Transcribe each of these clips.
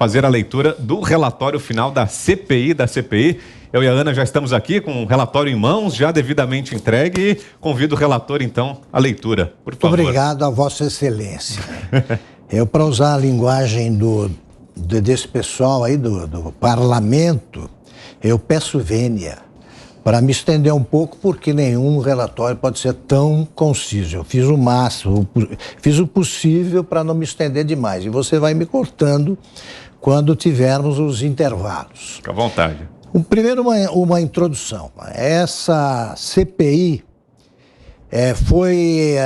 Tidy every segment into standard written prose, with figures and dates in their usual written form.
fazer a leitura do relatório final da CPI da CPI. Eu e a Ana já estamos aqui com o relatório em mãos, já devidamente entregue, e convido o relator, então, à leitura, por favor. Obrigado a Vossa Excelência. Para usar a linguagem desse pessoal aí do parlamento, eu peço vênia para me estender um pouco, porque nenhum relatório pode ser tão conciso. Eu fiz o máximo, fiz o possível para não me estender demais. E você vai me cortando quando tivermos os intervalos. Fica à vontade. Primeiro, uma introdução. Essa CPI foi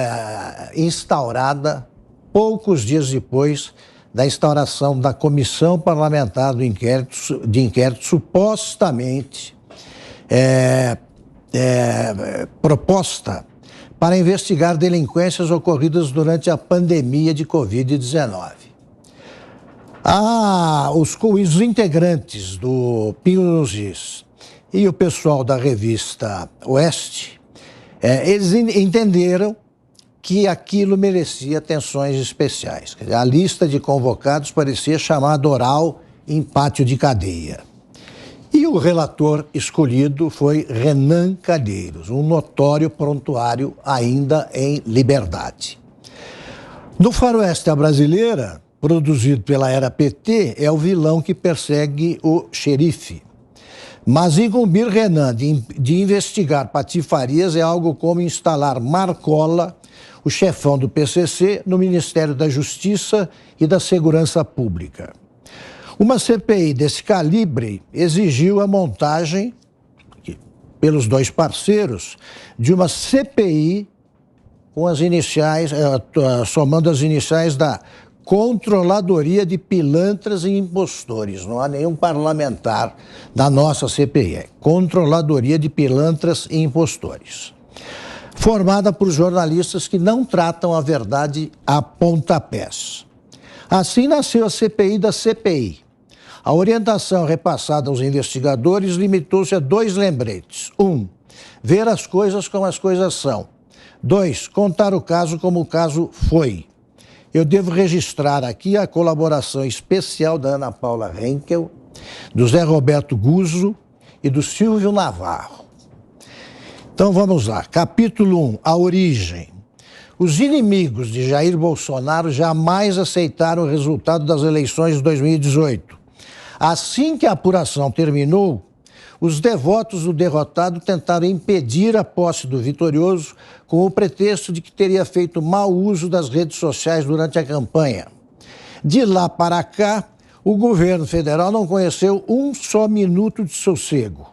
instaurada poucos dias depois da instauração da Comissão Parlamentar de Inquérito supostamente proposta para investigar delinquências ocorridas durante a pandemia de Covid-19. Os integrantes do Pingo nos Is e o pessoal da revista Oeste, eles entenderam que aquilo merecia atenções especiais. A lista de convocados parecia chamada oral em pátio de cadeia. E o relator escolhido foi Renan Calheiros, um notório prontuário ainda em liberdade. No Faroeste à Brasileira, produzido pela Era PT, é o vilão que persegue o xerife. Mas incumbir Renan de investigar patifarias é algo como instalar Marcola, o chefão do PCC, no Ministério da Justiça e da Segurança Pública. Uma CPI desse calibre exigiu a montagem, pelos dois parceiros, de uma CPI com as iniciais, somando as iniciais da Controladoria de Pilantras e Impostores. Não há nenhum parlamentar da nossa CPI. É Controladoria de Pilantras e Impostores. Formada por jornalistas que não tratam a verdade a pontapés. Assim nasceu a CPI da CPI. A orientação repassada aos investigadores limitou-se a 2 lembretes. 1. Ver as coisas como as coisas são. 2. Contar o caso como o caso foi. Eu devo registrar aqui a colaboração especial da Ana Paula Henkel, do Zé Roberto Guzzo e do Silvio Navarro. Então vamos lá. Capítulo 1. A origem. Os inimigos de Jair Bolsonaro jamais aceitaram o resultado das eleições de 2018. Assim que a apuração terminou, os devotos do derrotado tentaram impedir a posse do vitorioso com o pretexto de que teria feito mau uso das redes sociais durante a campanha. De lá para cá, o governo federal não conheceu um só minuto de sossego.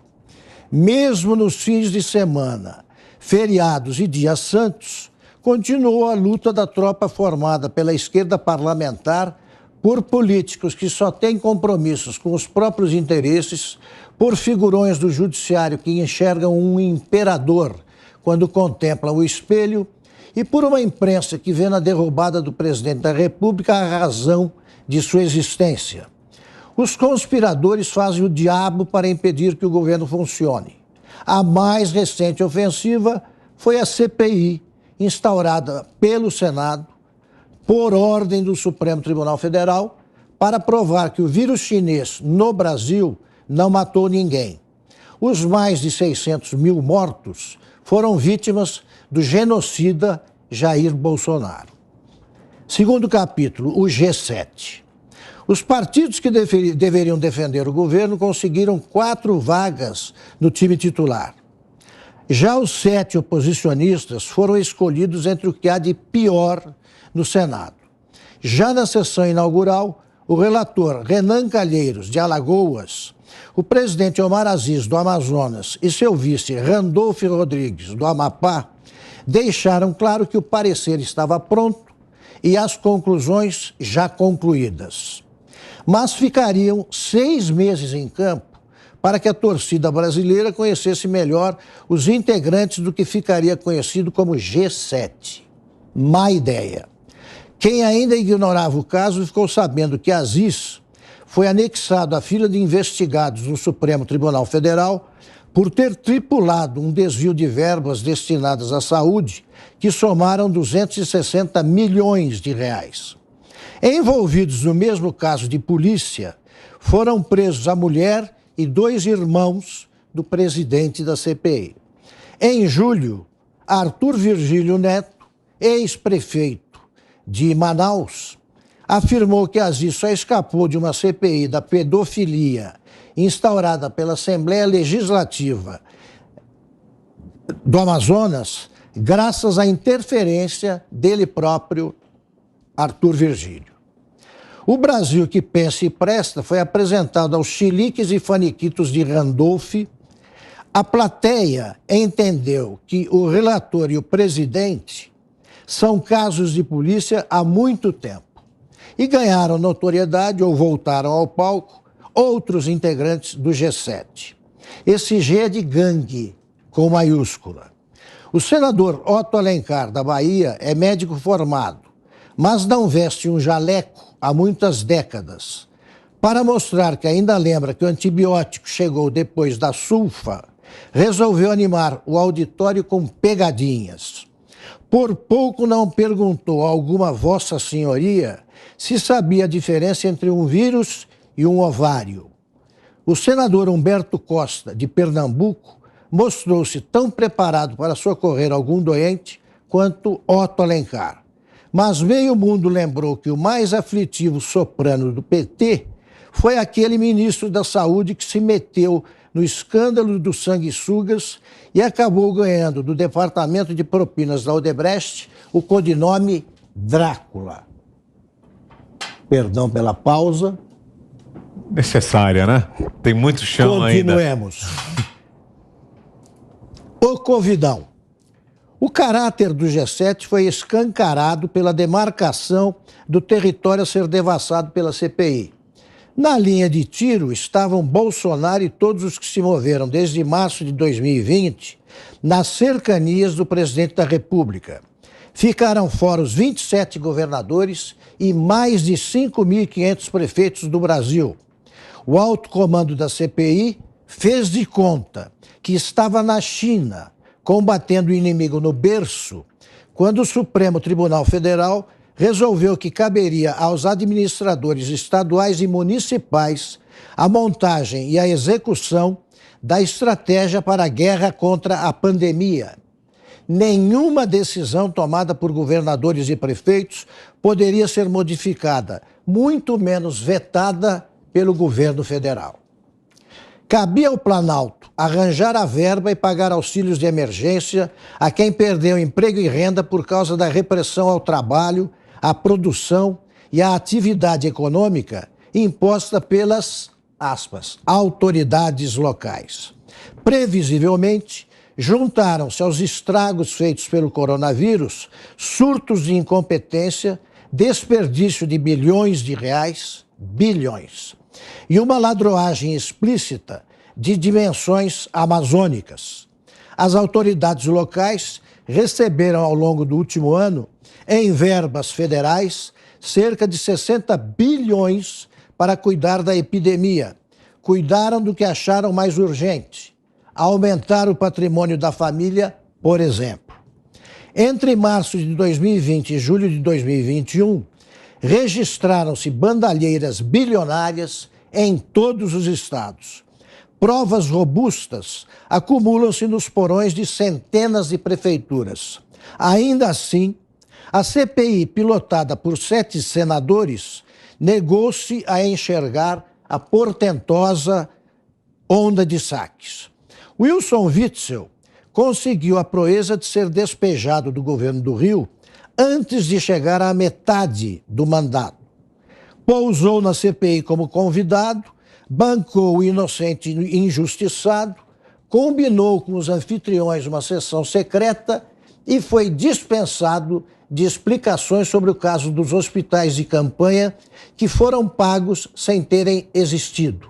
Mesmo nos fins de semana, feriados e dias santos, continuou a luta da tropa formada pela esquerda parlamentar por políticos que só têm compromissos com os próprios interesses, por figurões do judiciário que enxergam um imperador quando contemplam o espelho e por uma imprensa que vê na derrubada do presidente da República a razão de sua existência. Os conspiradores fazem o diabo para impedir que o governo funcione. A mais recente ofensiva foi a CPI, instaurada pelo Senado, por ordem do Supremo Tribunal Federal, para provar que o vírus chinês no Brasil não matou ninguém. Os mais de 600 mil mortos foram vítimas do genocida Jair Bolsonaro. Segundo capítulo, o G7. Os partidos que deveriam defender o governo conseguiram 4 vagas no time titular. Já os 7 oposicionistas foram escolhidos entre o que há de pior no Senado. Já na sessão inaugural, o relator Renan Calheiros, de Alagoas, o presidente Omar Aziz, do Amazonas, e seu vice Randolfo Rodrigues, do Amapá, deixaram claro que o parecer estava pronto e as conclusões já concluídas. Mas ficariam 6 meses em campo para que a torcida brasileira conhecesse melhor os integrantes do que ficaria conhecido como G7. Má ideia. Quem ainda ignorava o caso ficou sabendo que Aziz foi anexado à fila de investigados no Supremo Tribunal Federal por ter tripulado um desvio de verbas destinadas à saúde que somaram 260 milhões de reais. Envolvidos no mesmo caso de polícia, foram presos a mulher e 2 irmãos do presidente da CPI. Em julho, Arthur Virgílio Neto, ex-prefeito de Manaus, afirmou que Aziz só escapou de uma CPI da pedofilia instaurada pela Assembleia Legislativa do Amazonas graças à interferência dele próprio, Arthur Virgílio. O Brasil que pensa e presta foi apresentado aos chiliques e faniquitos de Randolph. A plateia entendeu que o relator e o presidente são casos de polícia há muito tempo e ganharam notoriedade ou voltaram ao palco outros integrantes do G7. Esse G é de gangue, com maiúscula. O senador Otto Alencar, da Bahia, é médico formado, mas não veste um jaleco há muitas décadas. Para mostrar que ainda lembra que o antibiótico chegou depois da sulfa, resolveu animar o auditório com pegadinhas. Por pouco não perguntou a alguma Vossa Senhoria se sabia a diferença entre um vírus e um ovário. O senador Humberto Costa, de Pernambuco, mostrou-se tão preparado para socorrer algum doente quanto Otto Alencar. Mas meio mundo lembrou que o mais aflitivo soprano do PT foi aquele ministro da Saúde que se meteu no escândalo dos sanguessugas e acabou ganhando do Departamento de Propinas da Odebrecht o codinome Drácula. Perdão pela pausa. Necessária, né? Tem muito chão ainda. Continuemos. O Covidão. O caráter do G7 foi escancarado pela demarcação do território a ser devassado pela CPI. Na linha de tiro estavam Bolsonaro e todos os que se moveram desde março de 2020 nas cercanias do presidente da República. Ficaram fora os 27 governadores e mais de 5.500 prefeitos do Brasil. O alto comando da CPI fez de conta que estava na China, combatendo o inimigo no berço, quando o Supremo Tribunal Federal resolveu que caberia aos administradores estaduais e municipais a montagem e a execução da estratégia para a guerra contra a pandemia. Nenhuma decisão tomada por governadores e prefeitos poderia ser modificada, muito menos vetada pelo governo federal. Cabia ao Planalto arranjar a verba e pagar auxílios de emergência a quem perdeu emprego e renda por causa da repressão ao trabalho, à produção e à atividade econômica imposta pelas, aspas, autoridades locais. Previsivelmente, juntaram-se aos estragos feitos pelo coronavírus surtos de incompetência, desperdício de bilhões de reais, bilhões, e uma ladroagem explícita de dimensões amazônicas. As autoridades locais receberam ao longo do último ano, em verbas federais, cerca de 60 bilhões para cuidar da epidemia. Cuidaram do que acharam mais urgente: aumentar o patrimônio da família, por exemplo. Entre março de 2020 e julho de 2021, registraram-se bandalheiras bilionárias em todos os estados. Provas robustas acumulam-se nos porões de centenas de prefeituras. Ainda assim, a CPI, pilotada por 7 senadores, negou-se a enxergar a portentosa onda de saques. Wilson Witzel conseguiu a proeza de ser despejado do governo do Rio antes de chegar à metade do mandato. Pousou na CPI como convidado, bancou o inocente injustiçado, combinou com os anfitriões uma sessão secreta e foi dispensado de explicações sobre o caso dos hospitais de campanha que foram pagos sem terem existido.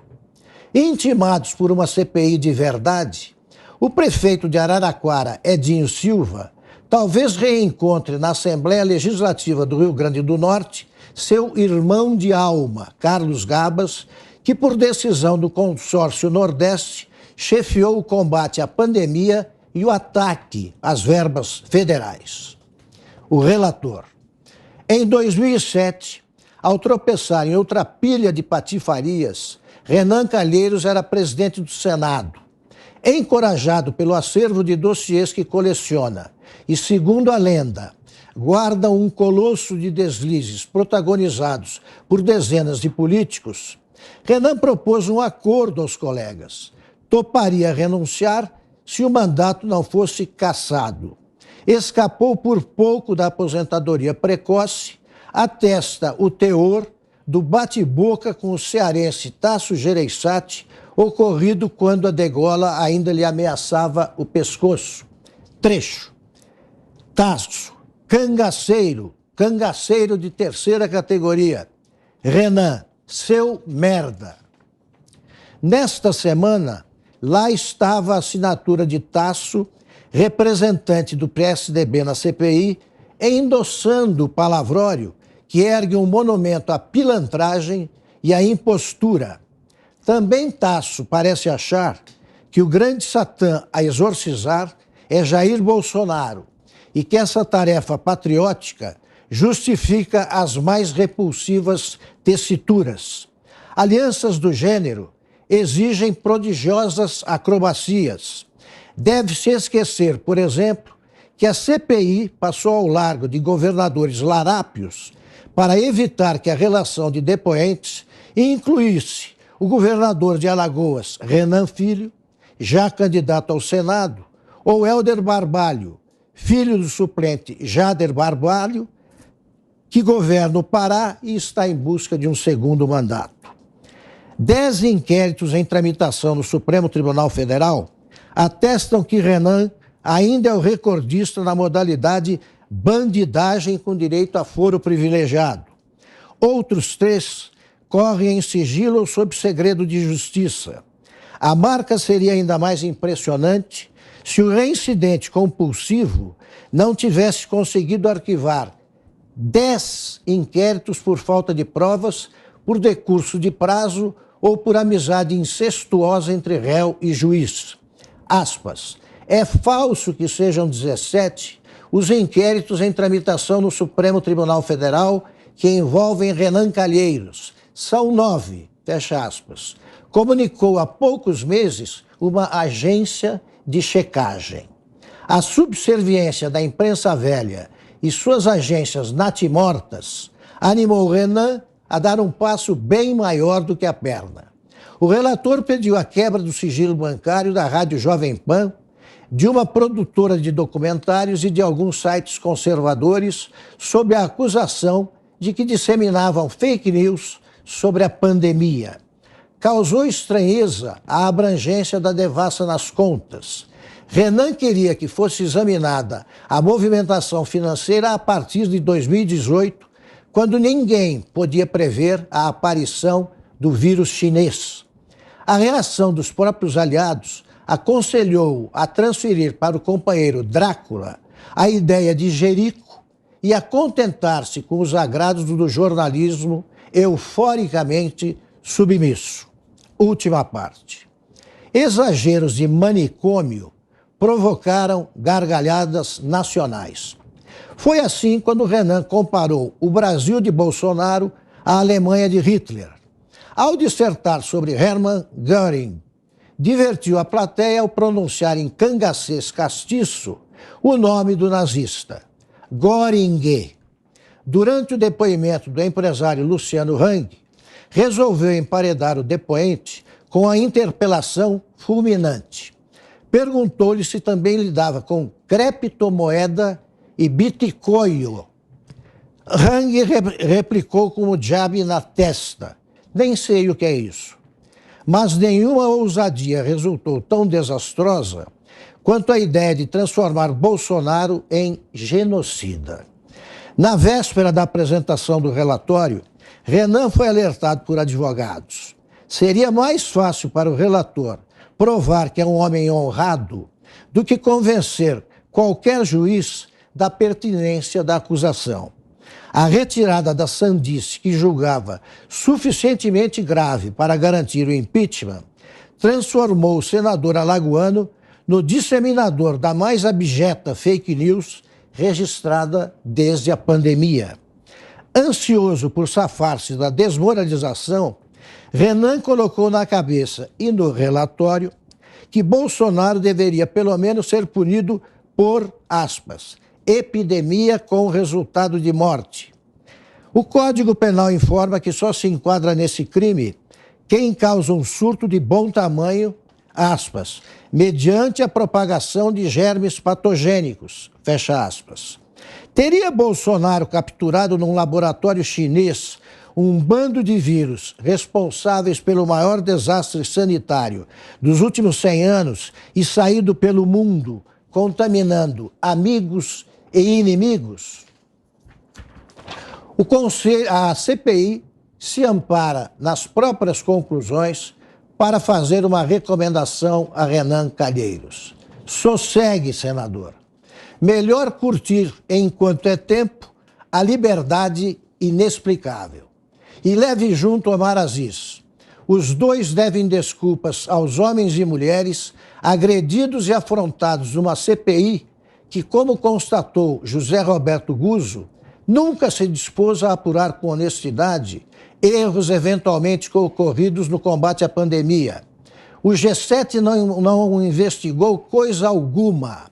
Intimados por uma CPI de verdade, o prefeito de Araraquara, Edinho Silva, talvez reencontre na Assembleia Legislativa do Rio Grande do Norte seu irmão de alma, Carlos Gabas, que por decisão do Consórcio Nordeste chefiou o combate à pandemia e o ataque às verbas federais. O relator. Em 2007, ao tropeçar em outra pilha de patifarias, Renan Calheiros era presidente do Senado. Encorajado pelo acervo de dossiês que coleciona e, segundo a lenda, guarda um colosso de deslizes protagonizados por dezenas de políticos, Renan propôs um acordo aos colegas. Toparia renunciar se o mandato não fosse cassado. Escapou por pouco da aposentadoria precoce, atesta o teor do bate-boca com o cearense Tasso Gereissati, ocorrido quando a degola ainda lhe ameaçava o pescoço. Trecho. Tasso, cangaceiro de terceira categoria. Renan, seu merda. Nesta semana, lá estava a assinatura de Tasso, representante do PSDB na CPI, endossando o palavrório que ergue um monumento à pilantragem e à impostura. Também Tasso parece achar que o grande satã a exorcizar é Jair Bolsonaro e que essa tarefa patriótica justifica as mais repulsivas tessituras. Alianças do gênero exigem prodigiosas acrobacias. Deve-se esquecer, por exemplo, que a CPI passou ao largo de governadores larápios para evitar que a relação de depoentes incluísse o governador de Alagoas, Renan Filho, já candidato ao Senado, ou Helder Barbalho, filho do suplente Jader Barbalho, que governa o Pará e está em busca de um segundo mandato. 10 inquéritos em tramitação no Supremo Tribunal Federal atestam que Renan ainda é o recordista na modalidade bandidagem com direito a foro privilegiado. Outros 3 correm em sigilo ou sob segredo de justiça. A marca seria ainda mais impressionante se o reincidente compulsivo não tivesse conseguido arquivar 10 inquéritos por falta de provas, por decurso de prazo ou por amizade incestuosa entre réu e juiz. Aspas. É falso que sejam 17 os inquéritos em tramitação no Supremo Tribunal Federal que envolvem Renan Calheiros. São 9, fecha aspas. Comunicou há poucos meses uma agência de checagem. A subserviência da imprensa velha e suas agências natimortas animou Renan a dar um passo bem maior do que a perna. O relator pediu a quebra do sigilo bancário da Rádio Jovem Pan, de uma produtora de documentários e de alguns sites conservadores sob a acusação de que disseminavam fake news sobre a pandemia. Causou estranheza a abrangência da devassa nas contas. Renan queria que fosse examinada a movimentação financeira a partir de 2018, quando ninguém podia prever a aparição do vírus chinês. A reação dos próprios aliados aconselhou a transferir para o companheiro Drácula a ideia de Jerico e a contentar-se com os agrados do jornalismo euforicamente submisso. Última parte. Exageros de manicômio provocaram gargalhadas nacionais. Foi assim quando Renan comparou o Brasil de Bolsonaro à Alemanha de Hitler. Ao dissertar sobre Hermann Göring, divertiu a plateia ao pronunciar em cangacês castiço o nome do nazista, Göring. Durante o depoimento do empresário Luciano Hang, resolveu emparedar o depoente com a interpelação fulminante. Perguntou-lhe se também lidava com criptomoeda e bitcoin. Hang replicou com o jab na testa. Nem sei o que é isso. Mas nenhuma ousadia resultou tão desastrosa quanto a ideia de transformar Bolsonaro em genocida. Na véspera da apresentação do relatório, Renan foi alertado por advogados. Seria mais fácil para o relator provar que é um homem honrado do que convencer qualquer juiz da pertinência da acusação. A retirada da sandice que julgava suficientemente grave para garantir o impeachment transformou o senador alagoano no disseminador da mais abjeta fake news registrada desde a pandemia. Ansioso por safar-se da desmoralização, Renan colocou na cabeça e no relatório que Bolsonaro deveria pelo menos ser punido por, aspas, epidemia com resultado de morte. O Código Penal informa que só se enquadra nesse crime quem causa um surto de bom tamanho, aspas, mediante a propagação de germes patogênicos, fecha aspas. Teria Bolsonaro capturado num laboratório chinês um bando de vírus responsáveis pelo maior desastre sanitário dos últimos 100 anos e saído pelo mundo contaminando amigos e inimigos? A CPI se ampara nas próprias conclusões para fazer uma recomendação a Renan Calheiros. Sossegue, senador. Melhor curtir, enquanto é tempo, a liberdade inexplicável. E leve junto Omar Aziz. Os dois devem desculpas aos homens e mulheres agredidos e afrontados numa CPI que, como constatou José Roberto Guzzo, nunca se dispôs a apurar com honestidade erros eventualmente ocorridos no combate à pandemia. O G7 não investigou coisa alguma.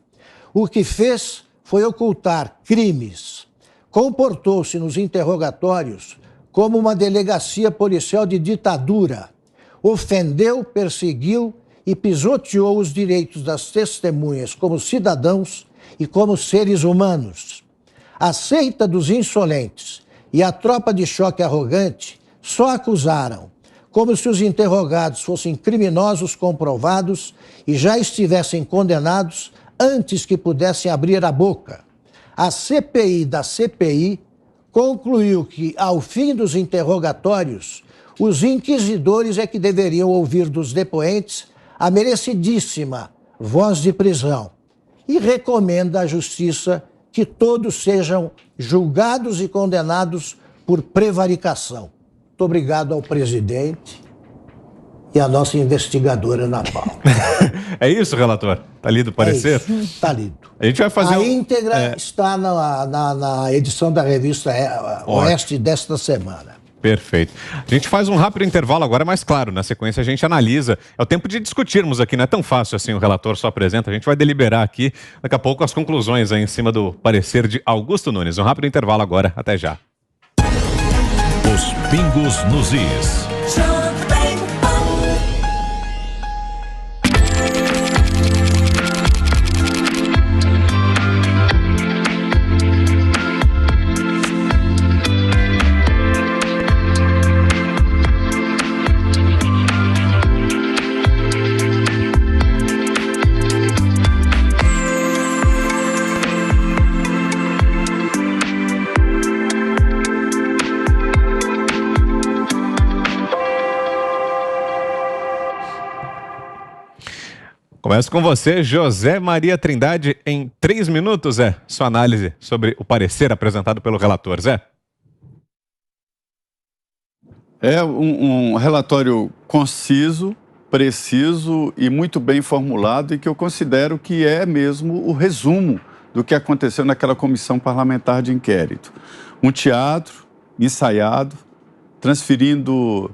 O que fez foi ocultar crimes. Comportou-se nos interrogatórios como uma delegacia policial de ditadura. Ofendeu, perseguiu e pisoteou os direitos das testemunhas como cidadãos e como seres humanos. A seita dos insolentes e a tropa de choque arrogante só acusaram, como se os interrogados fossem criminosos comprovados e já estivessem condenados antes que pudessem abrir a boca. A CPI da CPI concluiu que, ao fim dos interrogatórios, os inquisidores é que deveriam ouvir dos depoentes a merecidíssima voz de prisão e recomenda à Justiça que todos sejam julgados e condenados por prevaricação. Muito obrigado ao presidente e à nossa investigadora Ana Paula. É isso, relator? Está lido o parecer? Está lido. A gente vai fazer a íntegra está na edição da revista Oeste desta semana. Perfeito. A gente faz um rápido intervalo agora, mas claro, na sequência a gente analisa. É o tempo de discutirmos aqui, não é tão fácil assim, o relator só apresenta. A gente vai deliberar aqui, daqui a pouco, as conclusões aí em cima do parecer de Augusto Nunes. Um rápido intervalo agora, até já. Os pingos nos is. Começo com você, José Maria Trindade, em 3 minutos, Zé. Sua análise sobre o parecer apresentado pelo relator, Zé. É um relatório conciso, preciso e muito bem formulado e que eu considero que é mesmo o resumo do que aconteceu naquela comissão parlamentar de inquérito. Um teatro ensaiado, transferindo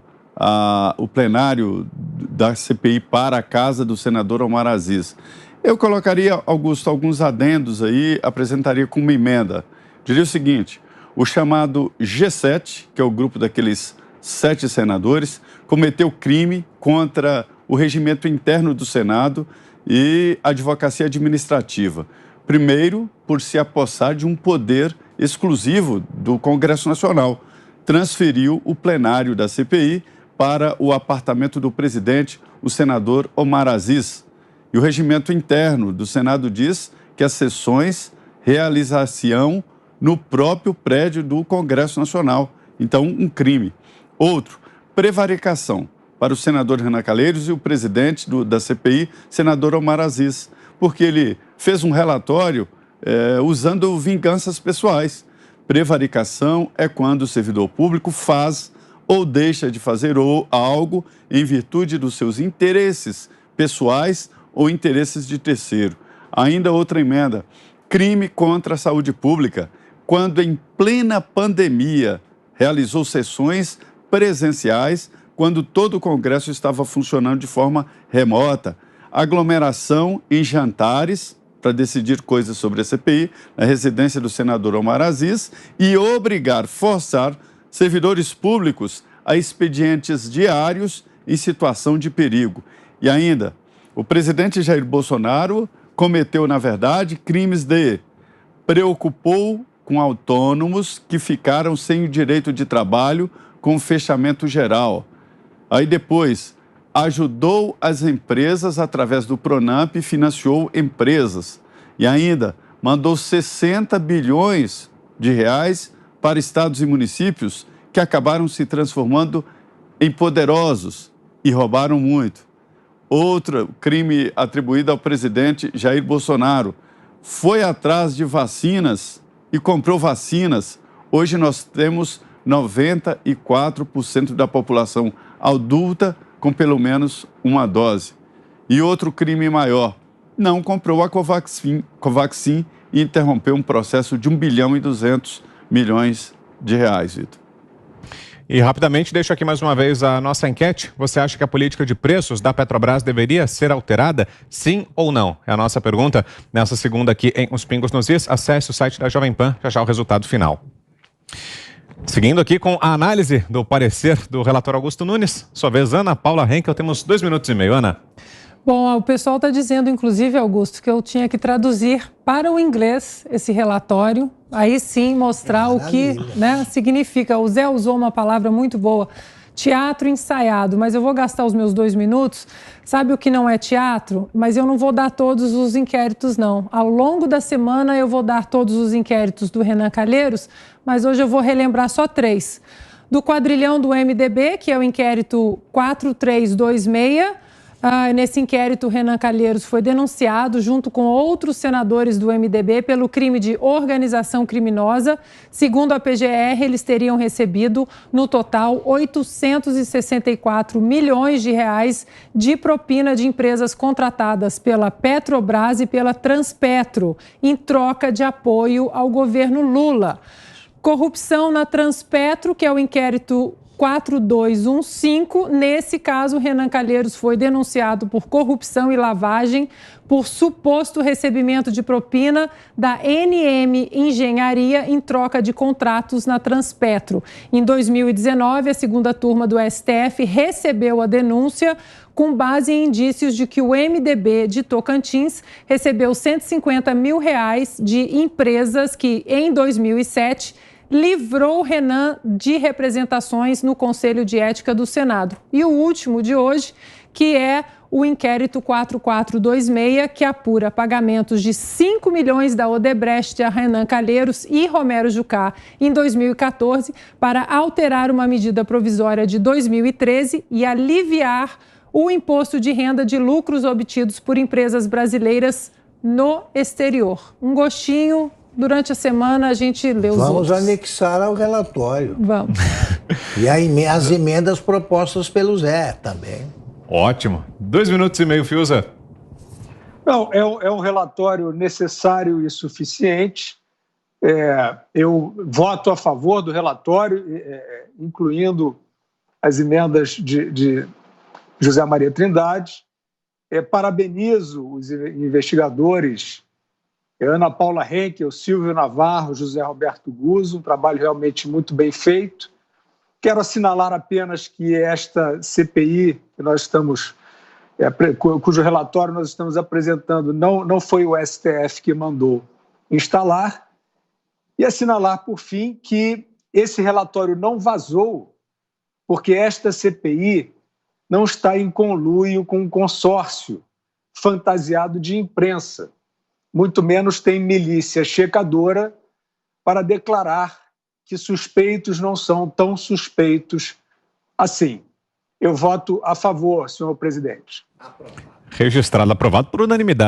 o plenário da CPI para a casa do senador Omar Aziz. Eu colocaria, Augusto, alguns adendos aí, apresentaria como emenda. Diria o seguinte: o chamado G7, que é o grupo daqueles 7 senadores, cometeu crime contra o regimento interno do Senado e a advocacia administrativa. Primeiro, por se apossar de um poder exclusivo do Congresso Nacional. Transferiu o plenário da CPI para o apartamento do presidente, o senador Omar Aziz. E o regimento interno do Senado diz que as sessões realizar-se-ão no próprio prédio do Congresso Nacional. Então, um crime. Outro, prevaricação para o senador Renan Calheiros e o presidente da CPI, senador Omar Aziz, porque ele fez um relatório usando vinganças pessoais. Prevaricação é quando o servidor público faz ou deixa de fazer algo em virtude dos seus interesses pessoais ou interesses de terceiro. Ainda outra emenda, crime contra a saúde pública. quando em plena pandemia realizou sessões presenciais, quando todo o Congresso estava funcionando de forma remota, aglomeração em jantares para decidir coisas sobre a CPI, na residência do senador Omar Aziz, e forçar servidores públicos a expedientes diários em situação de perigo. E ainda, o presidente Jair Bolsonaro cometeu, na verdade, crimes de preocupou com autônomos que ficaram sem o direito de trabalho com fechamento geral. Aí depois, ajudou as empresas através do Pronamp e financiou empresas. E ainda, mandou 60 bilhões de reais para estados e municípios que acabaram se transformando em poderosos e roubaram muito. Outro crime atribuído ao presidente Jair Bolsonaro foi atrás de vacinas e comprou vacinas. Hoje nós temos 94% da população adulta com pelo menos uma dose. E outro crime maior, não comprou a Covaxin e interrompeu um processo de 1 bilhão e 200 milhões de reais, Vitor. E rapidamente, deixo aqui mais uma vez a nossa enquete. Você acha que a política de preços da Petrobras deveria ser alterada? Sim ou não? É a nossa pergunta nessa segunda aqui em Os Pingos nos Is. Acesse o site da Jovem Pan, já o resultado final. Seguindo aqui com a análise do parecer do relator Augusto Nunes. Sua vez, Ana Paula Henkel, temos 2 minutos e meio. Ana. Bom, o pessoal está dizendo, inclusive, Augusto, que eu tinha que traduzir para o inglês esse relatório, aí sim mostrar o que significa. O Zé usou uma palavra muito boa, teatro ensaiado, mas eu vou gastar os meus 2 minutos. Sabe o que não é teatro? Mas eu não vou dar todos os inquéritos, não. Ao longo da semana eu vou dar todos os inquéritos do Renan Calheiros, mas hoje eu vou relembrar só 3. Do quadrilhão do MDB, que é o inquérito 4326, nesse inquérito, Renan Calheiros foi denunciado junto com outros senadores do MDB pelo crime de organização criminosa. Segundo a PGR, eles teriam recebido, no total, 864 milhões de reais de propina de empresas contratadas pela Petrobras e pela Transpetro, em troca de apoio ao governo Lula. Corrupção na Transpetro, que é o inquérito 4215, nesse caso, Renan Calheiros foi denunciado por corrupção e lavagem por suposto recebimento de propina da NM Engenharia em troca de contratos na Transpetro. Em 2019, a segunda turma do STF recebeu a denúncia com base em indícios de que o MDB de Tocantins recebeu 150 mil reais de empresas que, em 2007, livrou Renan de representações no Conselho de Ética do Senado. E o último de hoje, que é o inquérito 4426, que apura pagamentos de 5 milhões da Odebrecht a Renan Calheiros e Romero Jucá em 2014 para alterar uma medida provisória de 2013 e aliviar o imposto de renda de lucros obtidos por empresas brasileiras no exterior. Um gostinho. Durante a semana a gente lê os outros. Vamos anexar ao relatório. Vamos. E as emendas propostas pelo Zé também. Ótimo. 2 minutos e meio, Fiuza. Não, é um relatório necessário e suficiente. Eu voto a favor do relatório, incluindo as emendas de José Maria Trindade. Parabenizo os investigadores Ana Paula Henkel, Silvio Navarro, José Roberto Guzzo, um trabalho realmente muito bem feito. Quero assinalar apenas que esta CPI, que nós estamos, cujo relatório nós estamos apresentando, não foi o STF que mandou instalar, e assinalar, por fim, que esse relatório não vazou, porque esta CPI não está em conluio com um consórcio fantasiado de imprensa, muito menos tem milícia checadora para declarar que suspeitos não são tão suspeitos assim. Eu voto a favor, senhor presidente. Registrado, aprovado por unanimidade.